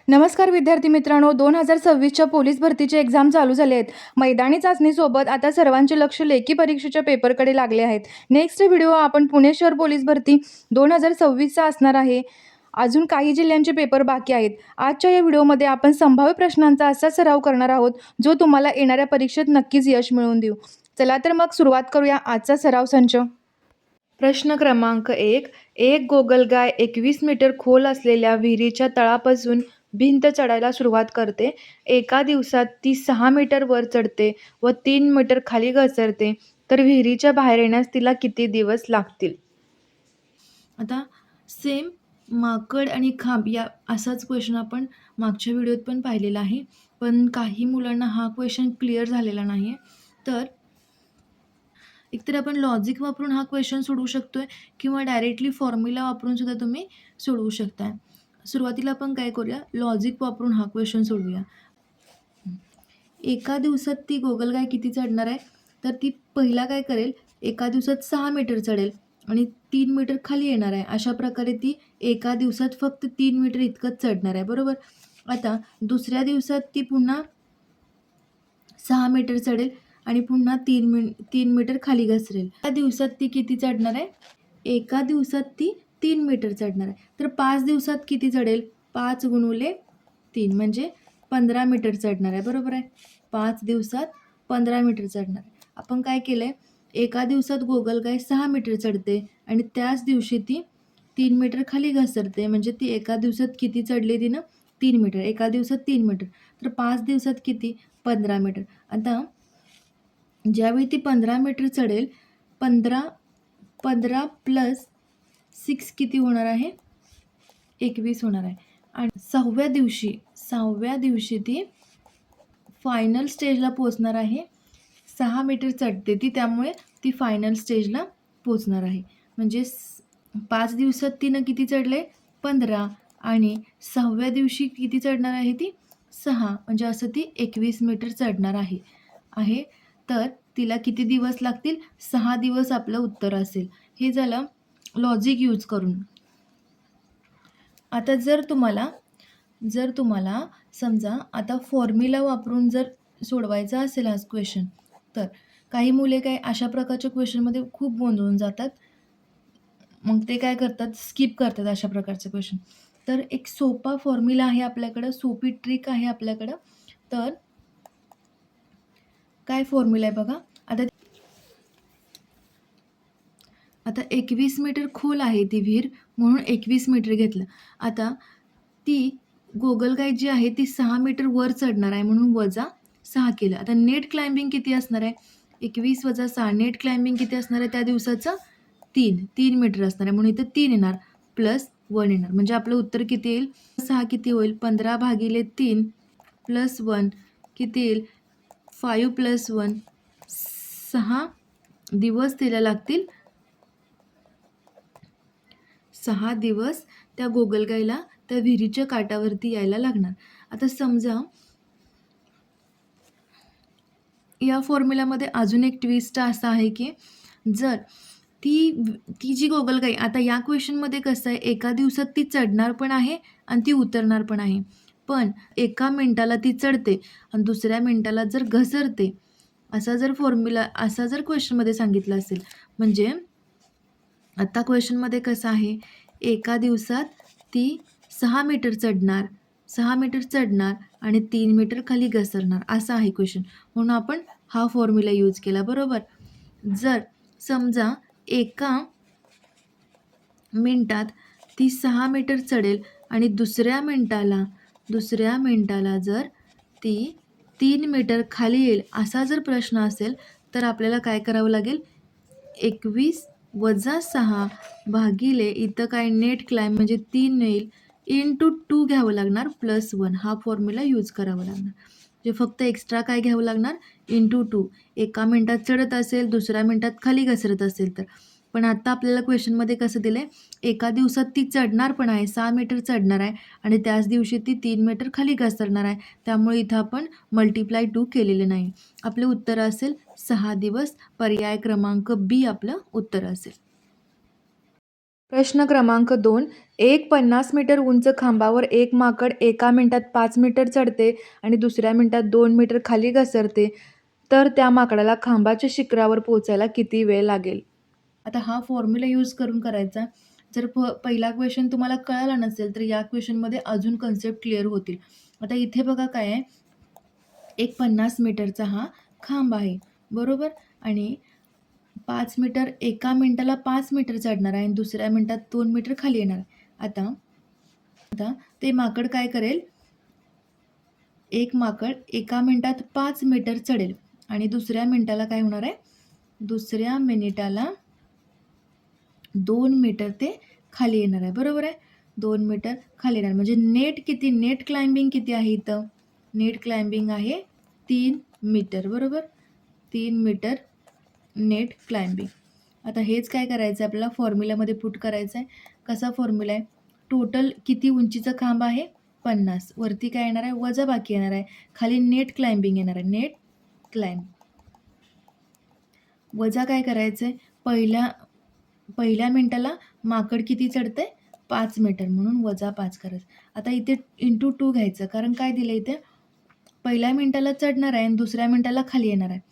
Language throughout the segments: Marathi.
नमस्कार विद्यार्थी मित्रांनो, 2026च्या पोलीस भरतीचे एक्झाम चालू झाले आहेत. मैदानी चाचणीसोबत आता सर्वांचे लक्ष लेखी परीक्षेच्या पेपरकडे लागले आहेत. नेक्स्ट व्हिडिओ आपण पुणे शहर पोलीस भरती 2026चा असणार आहे. अजून काही जिल्ह्यांचे पेपर बाकी आहेत. आजच्या या व्हिडिओमध्ये आपण संभाव्य प्रश्नांचा असा सराव करणार आहोत, जो तुम्हाला येणाऱ्या परीक्षेत नक्कीच यश मिळवून देऊ. चला तर मग सुरुवात करूया आजचा सराव संच. प्रश्न क्रमांक 1. एक गोगलगाय 21 मीटर खोल असलेल्या विहिरीच्या तळापासून भिंत चढायला सुरुवात करते. एका दिवसात ती 6 मीटर वर चढते व 3 मीटर खाली घसरते, तर विहिरीच्या बाहेर येण्यास तिला किती दिवस लागतील? आता सेम माकड आणि खांब या असाच क्वेश्चन आपण मागच्या व्हिडिओत पण पाहिलेला आहे, पण काही मुलांना हा क्वेश्चन क्लिअर झालेला नाही आहे. तर एकतर आपण लॉजिक वापरून हा क्वेश्चन सोडवू शकतोय किंवा डायरेक्टली फॉर्म्युला वापरून सुद्धा तुम्ही सोडवू शकताय. सुरुवातीला आपण काय करूया, लॉजिक वापरून हा क्वेश्चन सोडवूया. एका दिवसात ती गोगलगाय किती चढणार आहे? तर ती पहिला काय करेल, एका दिवसात 6 मीटर चढेल आणि 3 मीटर खाली येणार आहे. अशा प्रकारे ती एका दिवसात फक्त 3 मीटर इतकंच चढणार आहे, बरोबर. आता दुसऱ्या दिवसात ती पुन्हा 6 मीटर चढेल आणि पुन्हा 3 मीटर खाली घसरेल. त्या दिवसात ती किती चढणार आहे? एका दिवसात ती 3 मीटर चढणार आहे. तर 5 दिवसात किती चढेल? 5 गुणुले 3 म्हणजे 15 मीटर चढणार आहे, बरोबर आहे. 5 दिवसात 15 मीटर चढणार आहे. आपण काय केलं आहे, एका दिवसात गोगलगाय 6 मीटर चढते आणि त्याच दिवशी ती 3 मीटर खाली घसरते, म्हणजे ती एका दिवसात किती चढली तिनं? 3 मीटर. एका दिवसात 3 मीटर. तर 5 दिवसात किती? 15 मीटर. आता ज्यावेळी ती 15 मीटर चढेल, 15 प्लस 6 किती होणार आहे? 21 होणार आहे. आणि 6व्या दिवशी ती फायनल स्टेजला पोचणार आहे. 6 मीटर चढते ती, त्यामुळे ती फायनल स्टेजला पोचणार आहे. म्हणजे 5 दिवसात तिनं किती चढले? 15. आणि 6व्या दिवशी किती चढणार आहे ती? 6. म्हणजे असं ती 21 मीटर चढणार आहे. तर तिला किती दिवस लागतील? 6 दिवस आपलं उत्तर असेल. हे झालं लॉजिक यूज करून. आता जर तुम्हाला समजा आता फॉर्म्युला वापरून जर सोडवायचा असेल हा क्वेश्चन, तर काही मुले काय अशा प्रकारच्या क्वेश्चनमध्ये खूप गोंधळून जातात. मग ते काय करतात, स्किप करतात अशा प्रकारचे क्वेश्चन. तर एक सोपा फॉर्म्युला आहे आपल्याकडं, सोपी ट्रिक आहे आपल्याकडं. तर काय फॉर्म्युला आहे बघा. आता 21 मीटर खोल आहे ती विहीर, म्हणून 21 मीटर घेतलं. आता ती गोगलगाय जी आहे ती 6 मीटर वर चढणार आहे, म्हणून वजा 6 केलं. आता नेट क्लाइम्बिंग किती असणार आहे? 21 वजा 6. नेट क्लाइम्बिंग किती असणार आहे त्या दिवसाचं? 3 मीटर असणार आहे, म्हणून इथं 3 येणार प्लस 1 येणार. म्हणजे आपलं उत्तर किती येईल? 6 किती होईल? 15/3 प्लस 1 किती येईल? 5 प्लस 1 6 दिवस तिला लागतील. 6 दिवस त्या गोगलगायला त्या विहिरीच्या काठावरती यायला लागणार. आता समजा या फॉर्म्युलामध्ये अजून एक ट्विस्ट असा आहे की जर ती जी गोगलगाई, आता या क्वेश्चनमध्ये कसं आहे, एका दिवसात ती चढणार पण आहे आणि ती उतरणार पण आहे. पण एका मिनिटाला ती चढते आणि दुसऱ्या मिनिटाला जर घसरते, असा जर क्वेश्चनमध्ये सांगितलं असेल, म्हणजे आता क्वेश्चनमध्ये कसं आहे, एका दिवसात ती 6 मीटर चढणार आणि 3 मीटर खाली घसरणार, असा आहे क्वेश्चन. म्हणून आपण हा फॉर्म्युला यूज केला, बरोबर. जर समजा एका मिनिटात ती 6 मीटर चढेल आणि दुसऱ्या मिनिटाला जर ती 3 मीटर खाली येईल, असा जर प्रश्न असेल, तर आपल्याला काय करावं लागेल? 21 वजा 6 भागिले इथं काय नेट क्लाइम म्हणजे 3 येईल, इंटू 2 घ्यावं लागणार प्लस 1. हा फॉर्म्युला यूज करावा लागणार. म्हणजे फक्त एक्स्ट्रा काय घ्यावं लागणार? इंटू 2. एका मिनिटात चढत असेल, दुसऱ्या मिनिटात खाली घसरत असेल तर. पण आता आपल्याला क्वेश्चनमध्ये कसं दिलं आहे, एका दिवसात ती चढणार पण आहे, 6 मीटर चढणार आहे आणि त्याच दिवशी ती 3 मीटर खाली घसरणार आहे. त्यामुळे इथं आपण मल्टिप्लाय 2 केलेले नाही. आपलं उत्तर असेल 6 दिवस. पर्याय क्रमांक बी आपलं उत्तर असेल. प्रश्न क्रमांक 2. एक 50 मीटर उंच खांबावर एक माकड एका मिनिटात 5 मीटर चढते आणि दुसऱ्या मिनिटात 2 मीटर खाली घसरते, तर त्या माकडाला खांबाच्या शिखरावर पोहोचायला किती वेळ लागेल? आता हा फॉर्म्युला यूज करून करायचा. जर पहिला क्वेश्चन तुम्हाला कळाला नसेल, तर या क्वेश्चनमध्ये अजून कन्सेप्ट क्लिअर होतील. आता इथे बघा काय आहे, एक 50 मीटरचा हा खांब आहे, बरोबर? आणि 5 मीटर एका मिनिटाला 5 मीटर चढणार आहे आणि दुसऱ्या मिनिटात 2 मीटर खाली येणार आहे. आता आता ते माकड काय करेल, एक माकड एका मिनिटात 5 मीटर चढेल आणि दुसऱ्या मिनिटाला काय होणार आहे, दुसऱ्या मिनिटाला 2 मीटर ते खाली येणार आहे, बरोबर आहे? 2 मीटर खाली येणार म्हणजे नेट क्लाइम्बिंग किती आहे इथं? नेट क्लाइम्बिंग आहे 3 मीटर, बरोबर? 3 मीटर नेट क्लाइम्बिंग. आता हेच काय करायचं आहे आपल्याला फॉर्म्युल्यामध्ये पुट करायचं आहे. कसा फॉर्म्युला आहे? टोटल किती उंचीचा खांब आहे? 50. वरती काय येणार आहे? वजाबाकी येणार आहे. खाली नेट क्लाइम्बिंग येणार आहे. Net climb. वजा काय करायचं आहे? पहिल्या मिनिटाला माकड किती चढतंय? 5 मीटर म्हणून वजा 5 करायचं. आता इथे इंटू 2 घ्यायचं, कारण काय दिलं इथे? पहिल्या मिनिटाला चढणार आहे आणि दुसऱ्या मिनिटाला खाली येणार आहे.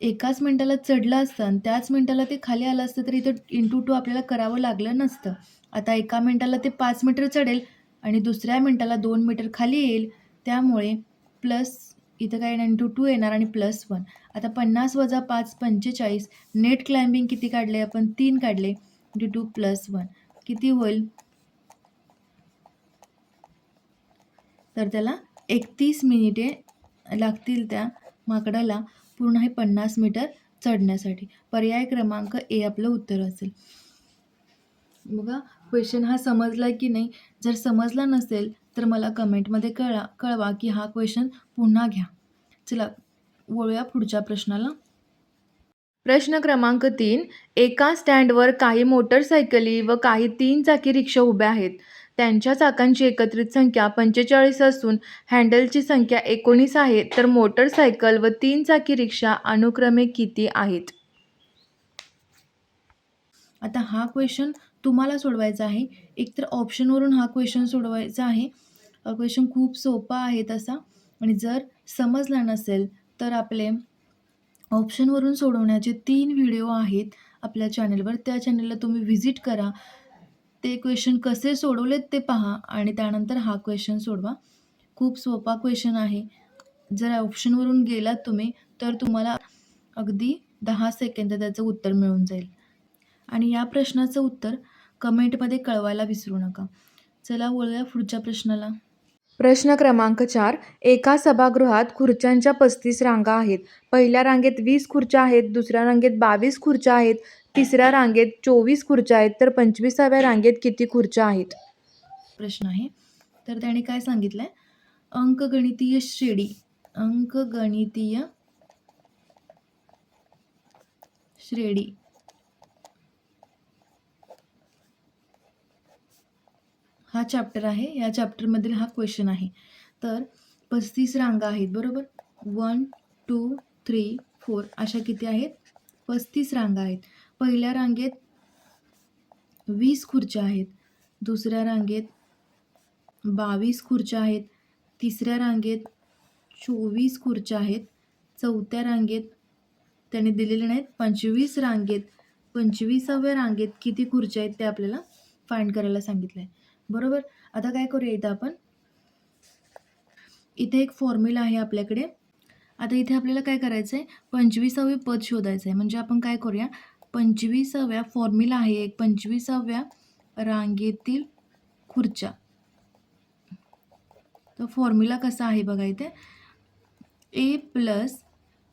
एकाच मिनिटाला चढलं असतं आणि त्याच मिनिटाला ते खाली आलं असतं, तर इथं इंटू 2 आपल्याला करावं लागलं नसतं. आता एका मिनिटाला ते 5 मीटर चढेल आणि दुसऱ्या मिनिटाला 2 मीटर खाली येईल. त्यामुळे प्लस इथं काय येणार, इंटू 2 येणार आणि +1. आता 50 वजा 5 45. नेट क्लाइम्बिंग किती काढले आपण? 3 काढले. इंटू 2 +1 किती होईल? तर त्याला 31 मिनिटे लागतील त्या माकडाला पूर्ण हे 50 मीटर चढण्यासाठी. पर्याय क्रमांक ए आपलं उत्तर असेल. बघा क्वेश्चन हा समजला की नाही? जर समजला नसेल तर मला कमेंटमध्ये कळवा की हा क्वेश्चन पुन्हा घ्या. चला वळूया पुढच्या प्रश्नाला. प्रश्न क्रमांक 3. एका स्टँडवर काही मोटरसायकली व काही 3 चाकी रिक्षा उभ्या आहेत. त्यांच्या चाकांची एकत्रित संख्या 45 असून हँडलची संख्या 19 आहे. तर मोटरसायकल व 3 चाकी रिक्षा अनुक्रमे किती आहेत? आता हा क्वेश्चन तुम्हाला सोडवायचा आहे. एकतर ऑप्शनवरून हा क्वेश्चन सोडवायचा आहे. क्वेश्चन खूप सोपा आहे तसा, आणि जर समजला नसेल तर आपले ऑप्शनवरून सोडवण्याचे 3 व्हिडिओ आहेत आपल्या चॅनलवर. त्या चॅनलला तुम्ही व्हिजिट करा. ते क्वेश्चन कसे सोडवलेत ते पहा आणि त्यानंतर हा क्वेश्चन सोडवा. खूप सोपा क्वेश्चन आहे. जर ऑप्शनवरून गेलात तुम्ही तर तुम्हाला अगदी 10 सेकंदात त्याचं उत्तर मिळून जाईल. आणि या प्रश्नाचं उत्तर कमेंटमध्ये कळवायला विसरू नका. चला वळूया पुढच्या प्रश्नाला. प्रश्न क्रमांक 4. एका सभागृहात खुर्च्यांच्या 35 रांगा आहेत. पहिल्या रांगेत 20 खुर्च्या आहेत, दुसऱ्या रांगेत 22 खुर्च्या आहेत, तिसऱ्या रांगेत 24 खुर्च्या आहेत, तर 25व्या रांगेत किती खुर्च्या आहेत? प्रश्न आहे. तर त्याने काय सांगितलंय? अंकगणितीय श्रेणी हा चॅप्टर आहे. या चॅप्टरमधील हा क्वेश्चन आहे. तर 35 रांगा आहेत, बरोबर? 1 2 3 4 अशा किती आहेत? 35 रांगा आहेत. पहिल्या रांगेत 20 खुर्च्या आहेत, दुसऱ्या रांगेत 22 खुर्च्या आहेत, तिसऱ्या रांगेत 24 खुर्च्या आहेत, चौथ्या रांगेत त्याने दिलेले नाहीत. 25व्या रांगेत किती खुर्च्या आहेत ते आपल्याला फाइंड करायला सांगितलं आहे, बरोबर? आता काय करूया, इथं आपण इथे एक फॉर्म्युला आहे आपल्याकडे. आता इथे आपल्याला काय करायचं आहे? 25वे पद शोधायचं आहे. म्हणजे आपण काय करूया, 25व्या फॉर्म्युला आहे एक, 25व्या रांगेतील खुर्च्या. तर फॉर्म्युला कसा आहे बघा इथे, a +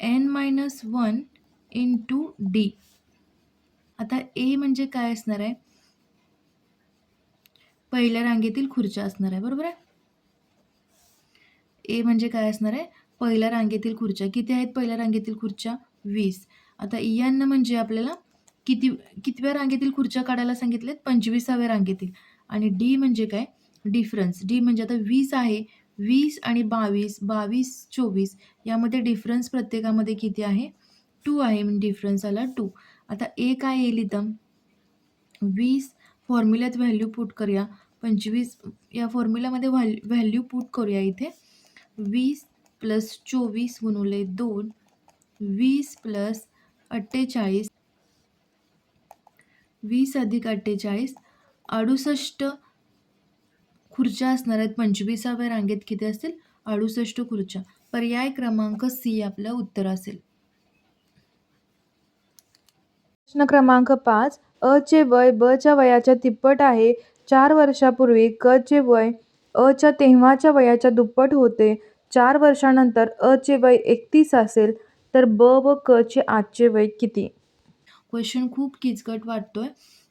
n-1 × d. आता a म्हणजे काय असणार आहे? पहिल्या रांगेतील खुर्च्या असणार आहे, बरोबर आहे? ए म्हणजे काय असणार आहे? पहिल्या रांगेतील खुर्च्या. किती आहेत पहिल्या रांगेतील खुर्च्या? 20. आता n म्हणजे आपल्याला कितव्या रांगेतील खुर्च्या काढायला सांगितलेत? 25व्या रांगेतील. आणि डी म्हणजे काय? डिफरन्स. डी म्हणजे आता 20 आहे, 20 आणि 22, 22 24 यामध्ये डिफरन्स प्रत्येकामध्ये किती आहे? 2 आहे. म्हणजे डिफरन्स आला 2. आता ए काय येईल इथं? 20 फॉर्म्युल्यात व्हॅल्यू पुट करूया. 25 या फॉर्म्युल्यामध्ये व्हॅल्यू पुट करूया इथे. 20 + 24 गुणुले 2, 20 + 48, 20 + 48, 68 खुर्च्या असणार आहेत. 25व्या रांगेत किती असतील? 68 खुर्च्या. पर्याय क्रमांक सी आपलं उत्तर असेल. प्रश्न क्रमांक 5. अ चे वय ब च्या वयाच्या तिप्पट आहे. 4 वर्षापूर्वी क चे वय अ च्या तेव्हाच्या वयाच्या दुप्पट होते. 4 वर्षानंतर अ चे वय 31 असेल तर ब व क चे आजचे वय किती? क्वेश्चन खूप किचकट वाटतोय,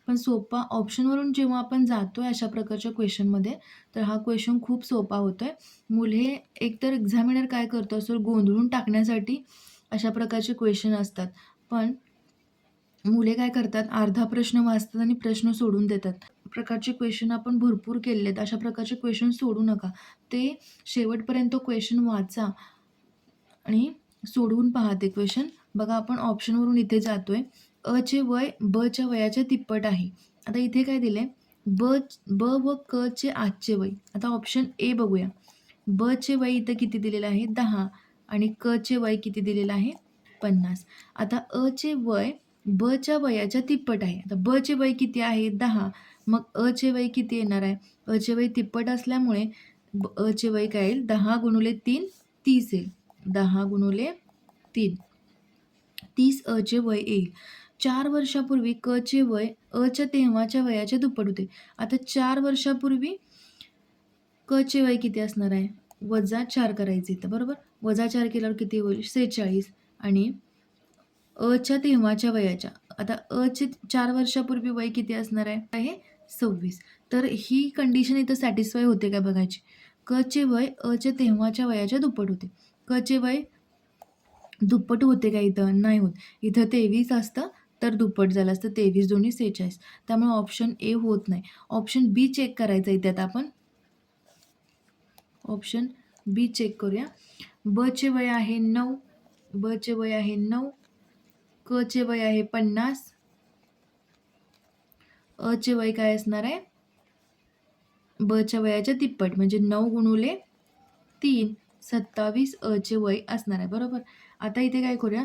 पण सोपा. ऑप्शनवरून जेव्हा आपण जातोय अशा प्रकारच्या क्वेश्चनमध्ये, तर हा क्वेश्चन खूप सोपा होतोय. मुले एकतर एक्झामिनर काय करतो असेल, गोंधळून टाकण्यासाठी अशा प्रकारचे क्वेश्चन असतात. पण मुले काय करतात, अर्धा प्रश्न वाचतात आणि प्रश्न सोडून देतात. प्रकारचे क्वेश्चन आपण भरपूर केलेले आहेत. अशा प्रकारचे क्वेश्चन सोडू नका. ते शेवटपर्यंत क्वेश्चन वाचा आणि सोडवून पहा ते क्वेश्चन. बघा, आपण ऑप्शनवरून इथे जातोय. अ चे वय ब च्या वयाच्या तिप्पट आहे. आता इथे काय दिलंय? ब व क चे आजचे वय. आता ऑप्शन ए बघूया. ब चे वय इथं किती दिलेलं आहे? 10 आणि क चे वय किती दिलेलं आहे? 50. आता अ चे वय ब च्या वयाच्या तिप्पट आहे. आता ब चे वय किती आहे? 10. मग अ चे वय किती येणार आहे? अ चे वय तिप्पट असल्यामुळे अ चे वय काय येईल? 10 × 3 30 येईल. 10 × 3 30 अ चे वय येईल. 4 वर्षापूर्वी क चे वय अ च्या तेव्हाच्या वयाच्या दुप्पट होते. आता 4 वर्षापूर्वी क चे वय किती असणार आहे? -4 करायचं इथं, बरोबर? -4 केल्यावर किती होईल? 46 आणि अ च्या तेव्हाच्या वयाच्या. आता अ चे 4 वर्षापूर्वी वय किती असणार आहे? 26. तर ही कंडिशन इथं सॅटिस्फाय होते का बघायची. क चे वय अ च्या तेव्हाच्या वयाच्या दुप्पट होते. क चे वय दुप्पट होते का इथं? नाही होत. इथं 23 असतं तर दुप्पट झालं असतं. 23 दोन्ही 46. त्यामुळे ऑप्शन ए होत नाही. ऑप्शन बी चेक करायचं इथे आता आपण. ऑप्शन बी चेक करूया. ब चे वय आहे 9. ब चे वय आहे 9. क चे वय आहे 50. अ चे वय काय असणार आहे? ब च्या वयाच्या तिप्पट म्हणजे 9 × 3 27 अ चे वय असणार आहे, बरोबर? आता इथे काय करूया,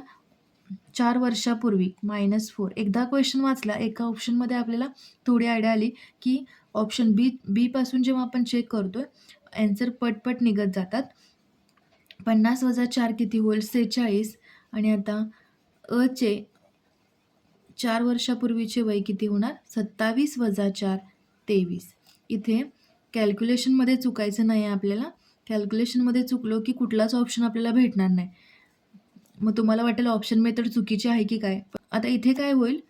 4 वर्षापूर्वी -4. एकदा क्वेश्चन वाचला, एका ऑप्शनमध्ये आपल्याला थोडी आयडिया आली, की ऑप्शन बी पासून जेव्हा आपण चेक करतोय, ॲन्सर पटपट निघत जातात. 50 - 4 किती होईल? 46. आणि आता अ चे 4 वर्षापूर्वीचे वय किती होणार? 27 - 4 23. इथे कॅल्क्युलेशनमध्ये चुकायचं नाही आहे आपल्याला. कॅल्क्युलेशनमध्ये चुकलो की कुठलाच ऑप्शन आपल्याला भेटणार नाही. मग तुम्हाला वाटेल ऑप्शन मेथड चुकीची आहे की काय? आता इथे काय होईल?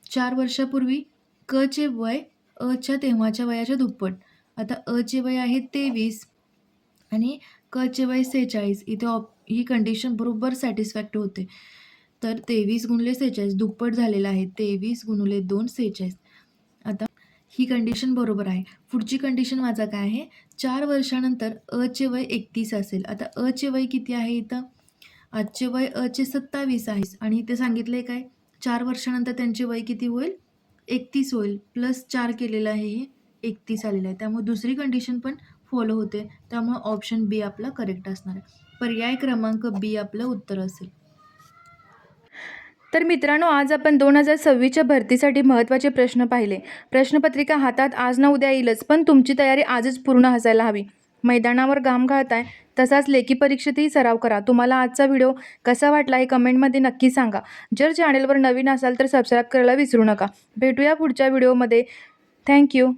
4 वर्षापूर्वी क चे वय अ च्या तेव्हाच्या वयाच्या दुप्पट. आता अ चे वय आहे 23 आणि क चे वय 46. इथे ही कंडिशन बरोबर सॅटिस्फॅक्ट होते. तर 23 × 46 दुप्पट झालेलं आहे. 23 × 2 46. आता ही कंडिशन बरोबर आहे. पुढची कंडिशन माझा काय आहे? 4 वर्षानंतर अ चे वय 31 असेल. आता अ चे वय किती आहे इथं? आजचे वय अ चे 27 आहे आणि इथे सांगितलंय काय? 4 वर्षानंतर त्यांचे वय किती होईल? 31 होईल. +4 केलेलं आहे, हे 31 आलेलं आहे. त्यामुळे दुसरी कंडिशन पण फॉलो होते. त्यामुळे ऑप्शन बी आपला करेक्ट असणार आहे. पर्याय क्रमांक बी आपलं उत्तर असेल. तर मित्रांनो, आज आपण 2026च्या भरतीसाठी महत्त्वाचे प्रश्न पाहिले. प्रश्नपत्रिका हातात आज ना उद्या येईलच, पण तुमची तयारी आजच पूर्ण असायला हवी. मैदानावर घाम घालताय, तसाच लेखी परीक्षेतही सराव करा. तुम्हाला आजचा व्हिडिओ कसा वाटला हे कमेंटमध्ये नक्की सांगा. जर चॅनेलवर नवीन असाल तर सबस्क्राईब करायला विसरू नका. भेटूया पुढच्या व्हिडिओमध्ये. थँक्यू.